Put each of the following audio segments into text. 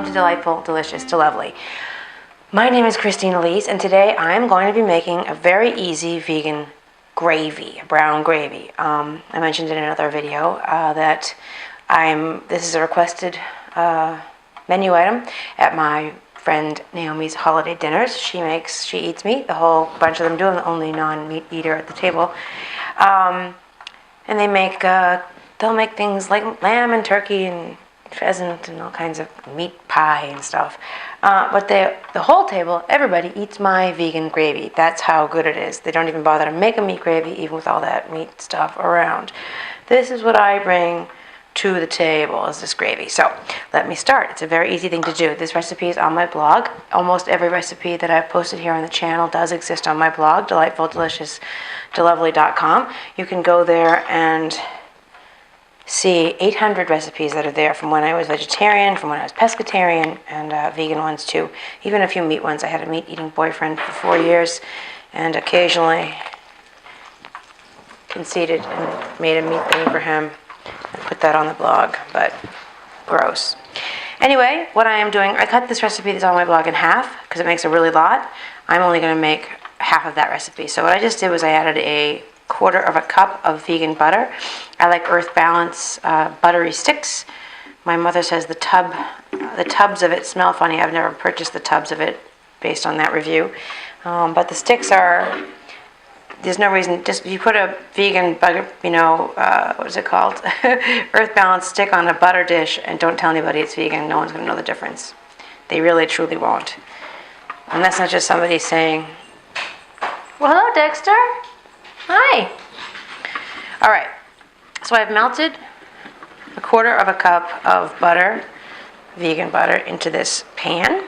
to Delightful, Delicious, Delovely. My name is Christina Lees, and today I'm going to be making a very easy vegan gravy, brown gravy. I mentioned in another video that this is a requested menu item at my friend Naomi's holiday dinners. She eats meat, the whole bunch of them do. I'm the only non-meat eater at the table. And they'll make things like lamb and turkey and pheasant and all kinds of meat pie and stuff. But the whole table, everybody eats my vegan gravy. That's how good it is. They don't even bother to make a meat gravy, even with all that meat stuff around. This is what I bring to the table, is this gravy. So let me start. It's a very easy thing to do. This recipe is on my blog. Almost every recipe that I've posted here on the channel does exist on my blog, delightfuldeliciousdelovely.com. You can go there and see 800 recipes that are there from when I was vegetarian, from when I was pescatarian, and vegan ones too. Even a few meat ones. I had a meat-eating boyfriend for 4 years, and occasionally conceded and made a meat thing for him. I put that on the blog, but gross. Anyway, what I am doing, I cut this recipe that's on my blog in half because it makes a really lot. I'm only going to make half of that recipe. So what I just did was I added a 1/4 cup of vegan butter. I like Earth Balance buttery sticks. My mother says the tubs of it smell funny. I've never purchased the tubs of it based on that review. But the sticks are, there's no reason, just if you put a vegan butter, what is it called? Earth Balance stick on a butter dish and don't tell anybody it's vegan, no one's going to know the difference. They really, truly won't. And that's not just somebody saying, well, hello, Dexter. Hi. All right. So I've melted a 1/4 cup of butter, vegan butter, into this pan.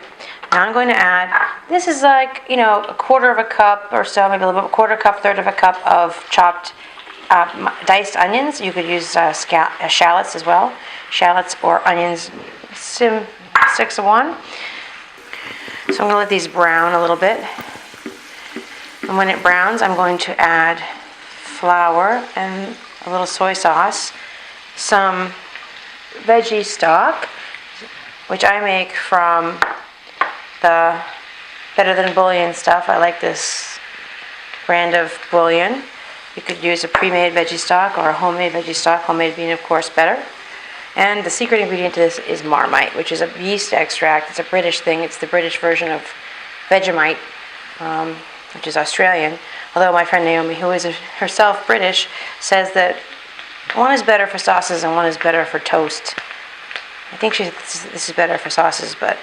Now I'm going to add, this is like, a 1/4 cup or so, maybe a little bit, 1/4 cup, 1/3 cup of chopped diced onions. You could use shallots as well. Shallots or onions, 6 of 1. So I'm going to let these brown a little bit. And when it browns, I'm going to add flour and a little soy sauce, some veggie stock, which I make from the Better Than Bouillon stuff. I like this brand of bouillon. You could use a pre-made veggie stock or a homemade veggie stock, homemade being, of course, better. And the secret ingredient to this is Marmite, which is a yeast extract. It's a British thing. It's the British version of Vegemite, which is Australian. Although my friend Naomi, who is herself British, says that one is better for sauces and one is better for toast. I think this is better for sauces, but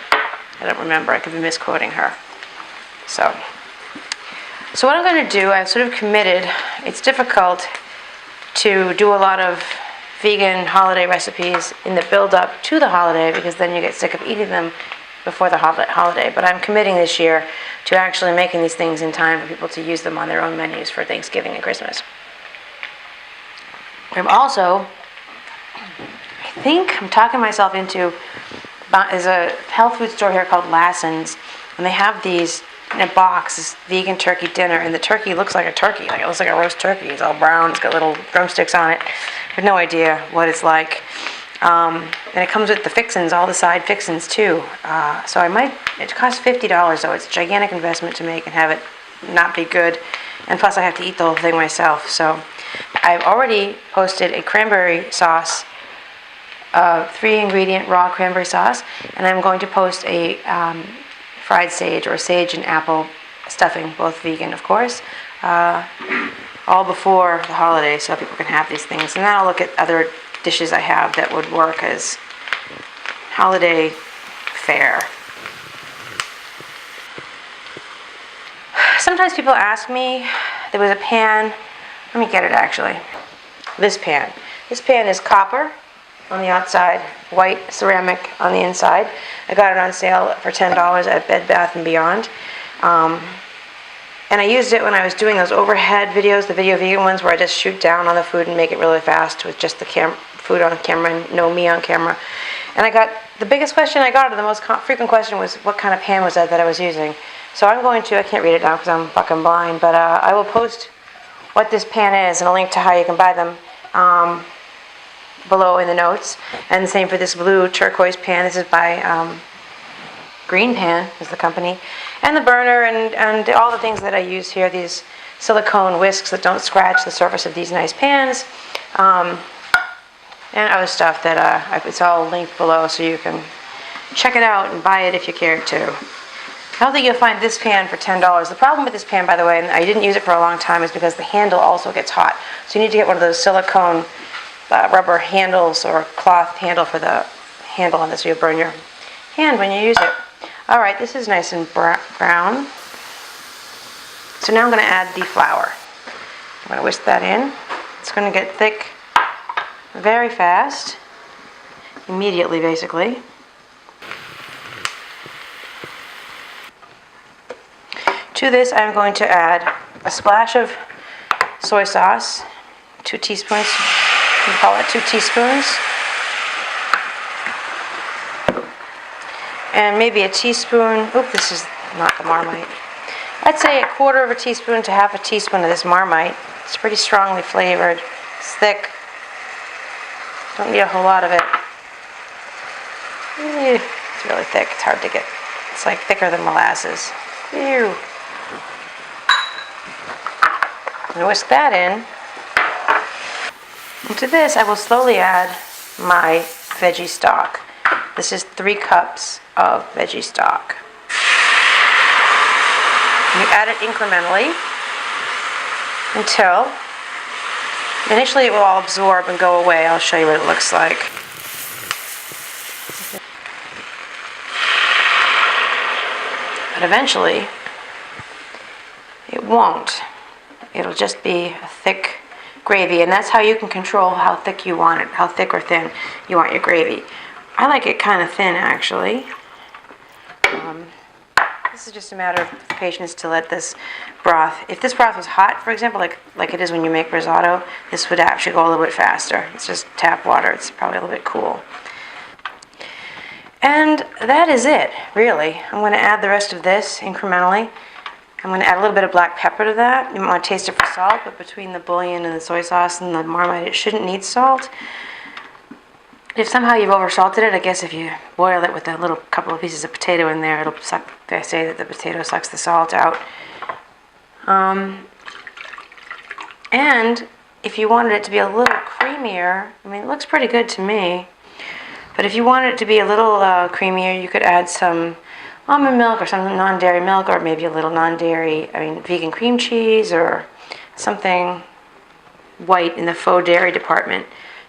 I don't remember. I could be misquoting her. So what I'm going to do, I've sort of committed. It's difficult to do a lot of vegan holiday recipes in the build-up to the holiday because then you get sick of eating them before the holiday. But I'm committing this year to actually making these things in time for people to use them on their own menus for Thanksgiving and Christmas. I'm also, I think I'm talking myself into, there's a health food store here called Lassen's, and they have these in a box, this vegan turkey dinner, and the turkey looks like a turkey, like it looks like a roast turkey. It's all brown, it's got little drumsticks on it. I have no idea what it's like. And it comes with the fixins, all the side fixins too. So it costs $50 though. It's a gigantic investment to make and have it not be good. And plus I have to eat the whole thing myself. So I've already posted a cranberry sauce, 3-ingredient raw cranberry sauce, and I'm going to post a fried sage or sage and apple stuffing, both vegan of course, all before the holidays so people can have these things. And then I'll look at other dishes I have that would work as holiday fare. Sometimes people ask me, there was a pan, let me get it actually, this pan. This pan is copper on the outside, white ceramic on the inside. I got it on sale for $10 at Bed Bath & Beyond. And I used it when I was doing those overhead videos, the video vegan ones, where I just shoot down on the food and make it really fast with just the food on camera and no me on camera. And the biggest question I got, or the most frequent question, was what kind of pan was that I was using. So I'm going to, I can't read it now because I'm fucking blind, but I will post what this pan is and a link to how you can buy them below in the notes. And the same for this blue turquoise pan. This is by Green Pan is the company. And the burner and all the things that I use here, these silicone whisks that don't scratch the surface of these nice pans. And other stuff that it's all linked below so you can check it out and buy it if you care to. I don't think you'll find this pan for $10. The problem with this pan, by the way, and I didn't use it for a long time, is because the handle also gets hot. So you need to get one of those silicone rubber handles or cloth handle for the handle on this so you'll burn your hand when you use it. All right, this is nice and brown. So now I'm going to add the flour. I'm going to whisk that in. It's going to get thick very fast, immediately basically. To this, I'm going to add a splash of soy sauce, 2 teaspoons, you can call it 2 teaspoons, and maybe a teaspoon, this is not the Marmite. I'd say 1/4 teaspoon to 1/2 teaspoon of this Marmite. It's pretty strongly flavored, it's thick, don't need a whole lot of it. It's really thick, it's hard to get, it's like thicker than molasses. Ew. I'm going to whisk that in. And to this, I will slowly add my veggie stock. This is 3 cups of veggie stock. And you add it incrementally until initially it will all absorb and go away. I'll show you what it looks like. But eventually, it won't. It'll just be a thick gravy, and that's how you can control how thick you want it, how thick or thin you want your gravy. I like it kind of thin, actually. This is just a matter of patience to let this broth, if this broth was hot, for example, like it is when you make risotto, this would actually go a little bit faster. It's just tap water, it's probably a little bit cool. And that is it, really. I'm going to add the rest of this incrementally. I'm going to add a little bit of black pepper to that. You might want to taste it for salt, but between the bouillon and the soy sauce and the Marmite, it shouldn't need salt. If somehow you've oversalted it, I guess if you boil it with a little couple of pieces of potato in there, it'll suck. They say that the potato sucks the salt out. And if you wanted it to be a little creamier, I mean, it looks pretty good to me. But if you wanted it to be a little creamier, you could add some almond milk or some non-dairy milk, or maybe a little non-dairy, vegan cream cheese, or something white in the faux dairy department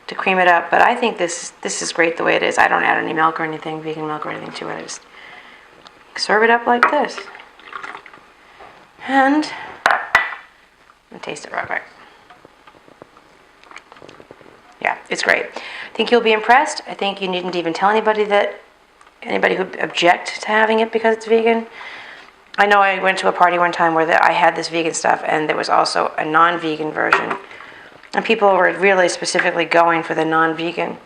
to cream it up. But I think this is great the way it is. I don't add any milk or anything, vegan milk or anything to it. I just serve it up like this. And taste it real quick. Yeah, it's great. I think you'll be impressed. I think you needn't even tell anybody who object to having it because it's vegan. I know I went to a party one time where I had this vegan stuff, and there was also a non-vegan version. And people were really specifically going for the non-vegan.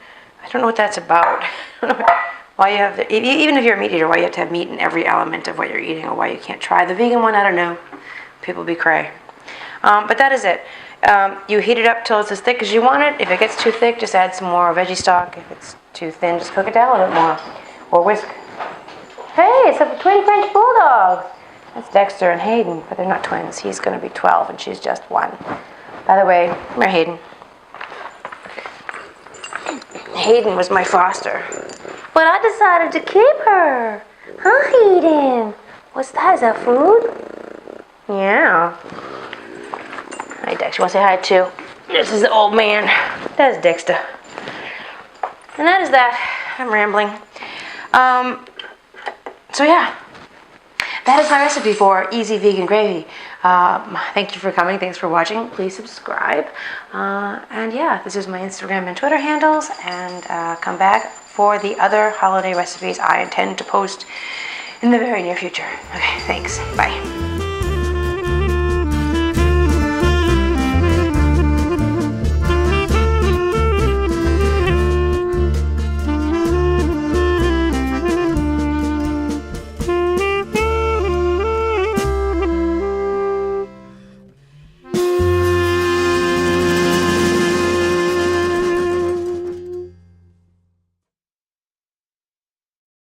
I don't know what that's about. Why you have even if you're a meat eater, why you have to have meat in every element of what you're eating, or why you can't try the vegan one, I don't know. People be cray. But that is it. You heat it up till it's as thick as you want it. If it gets too thick, just add some more veggie stock. If it's too thin, just cook it down a little bit more. Or whisk. Hey, it's a twin French bulldogs. That's Dexter and Hayden, but they're not twins. He's going to be 12 and she's just 1. By the way, come here, Hayden. Hayden was my foster, but I decided to keep her. Huh, Hayden? What's that? Is that food? Yeah. Hi, Dex. You want to say hi too? This is the old man. That's Dexter. And that is that. I'm rambling. So yeah, that is my recipe for easy vegan gravy. Thank you for coming. Thanks for watching. Please subscribe. And yeah, this is my Instagram and Twitter handles. And come back for the other holiday recipes I intend to post in the very near future. Okay, thanks. Bye.